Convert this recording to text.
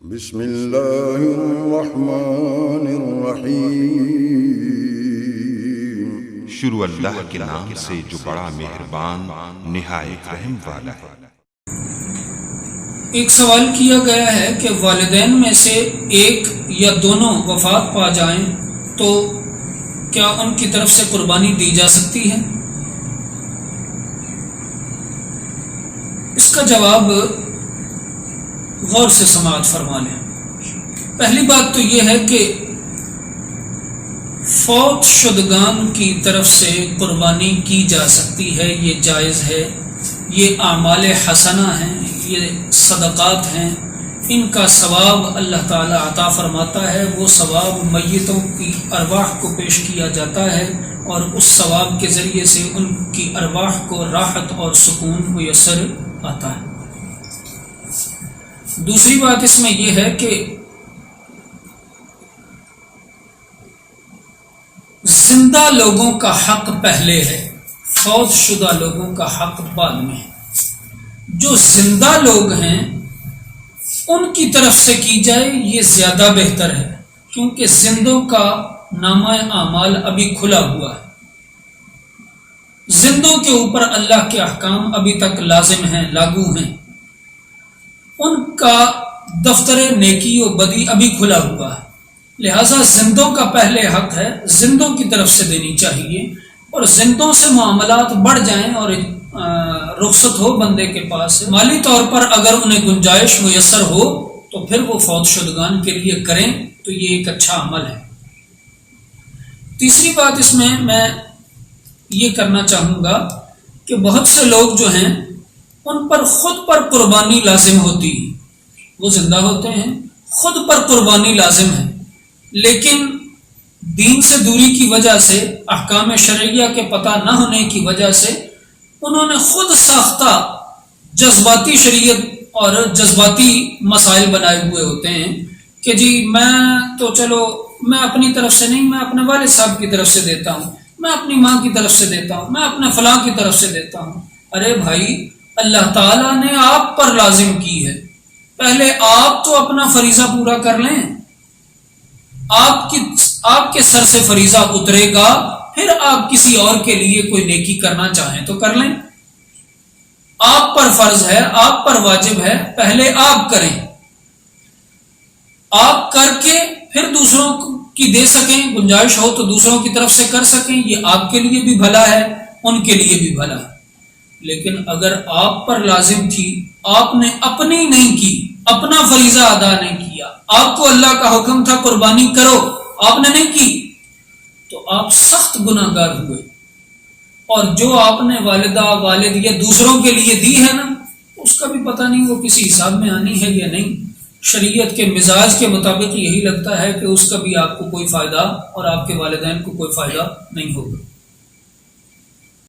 بسم اللہ الرحمن الرحیم۔ شروع اللہ کے نام سے جو بڑا مہربان نہایت رحم والا ہے۔ ایک سوال کیا گیا ہے کہ والدین میں سے ایک یا دونوں وفات پا جائیں تو کیا ان کی طرف سے قربانی دی جا سکتی ہے؟ اس کا جواب غور سے سماعت فرما لیں۔ پہلی بات تو یہ ہے کہ فوت شدگان کی طرف سے قربانی کی جا سکتی ہے، یہ جائز ہے، یہ اعمال حسنہ ہیں، یہ صدقات ہیں، ان کا ثواب اللہ تعالیٰ عطا فرماتا ہے۔ وہ ثواب میتوں کی ارواح کو پیش کیا جاتا ہے اور اس ثواب کے ذریعے سے ان کی ارواح کو راحت اور سکون میسر آتا ہے۔ دوسری بات اس میں یہ ہے کہ زندہ لوگوں کا حق پہلے ہے، فوت شدہ لوگوں کا حق بعد میں ہے۔ جو زندہ لوگ ہیں ان کی طرف سے کی جائے یہ زیادہ بہتر ہے، کیونکہ زندوں کا نامہ اعمال ابھی کھلا ہوا ہے۔ زندوں کے اوپر اللہ کے احکام ابھی تک لازم ہیں، لاگو ہیں، ان کا دفتر نیکی و بدی ابھی کھلا ہوا ہے، لہٰذا زندوں کا پہلے حق ہے، زندوں کی طرف سے دینی چاہیے۔ اور زندوں سے معاملات بڑھ جائیں اور رخصت ہو بندے کے پاس مالی طور پر اگر انہیں گنجائش میسر ہو تو پھر وہ فوت شدگان کے لیے کریں تو یہ ایک اچھا عمل ہے۔ تیسری بات اس میں یہ کرنا چاہوں گا کہ بہت سے لوگ جو ہیں ان پر خود پر قربانی لازم ہوتی ہے، وہ زندہ ہوتے ہیں، خود پر قربانی لازم ہے، لیکن دین سے دوری کی وجہ سے، احکام شرعیہ کے پتہ نہ ہونے کی وجہ سے انہوں نے خود ساختہ جذباتی شریعت اور جذباتی مسائل بنائے ہوئے ہوتے ہیں کہ جی میں اپنی طرف سے نہیں، میں اپنے والد صاحب کی طرف سے دیتا ہوں، میں اپنی ماں کی طرف سے دیتا ہوں، میں اپنے فلاں کی طرف سے دیتا ہوں۔ ارے بھائی، اللہ تعالیٰ نے آپ پر لازم کی ہے، پہلے آپ تو اپنا فریضہ پورا کر لیں، آپ کے سر سے فریضہ اترے گا، پھر آپ کسی اور کے لیے کوئی نیکی کرنا چاہیں تو کر لیں۔ آپ پر فرض ہے، آپ پر واجب ہے، پہلے آپ کریں، آپ کر کے پھر دوسروں کی دے سکیں، گنجائش ہو تو دوسروں کی طرف سے کر سکیں، یہ آپ کے لیے بھی بھلا ہے، ان کے لیے بھی بھلا ہے۔ لیکن اگر آپ پر لازم تھی، آپ نے اپنی نہیں کی، اپنا فریضہ ادا نہیں کیا، آپ کو اللہ کا حکم تھا قربانی کرو، آپ نے نہیں کی، تو آپ سخت گناہگار ہوئے۔ اور جو آپ نے والدہ، والد یا دوسروں کے لیے دی ہے نا، اس کا بھی پتہ نہیں وہ کسی حساب میں آنی ہے یا نہیں۔ شریعت کے مزاج کے مطابق یہی لگتا ہے کہ اس کا بھی آپ کو کوئی فائدہ اور آپ کے والدین کو کوئی فائدہ نہیں ہوگا۔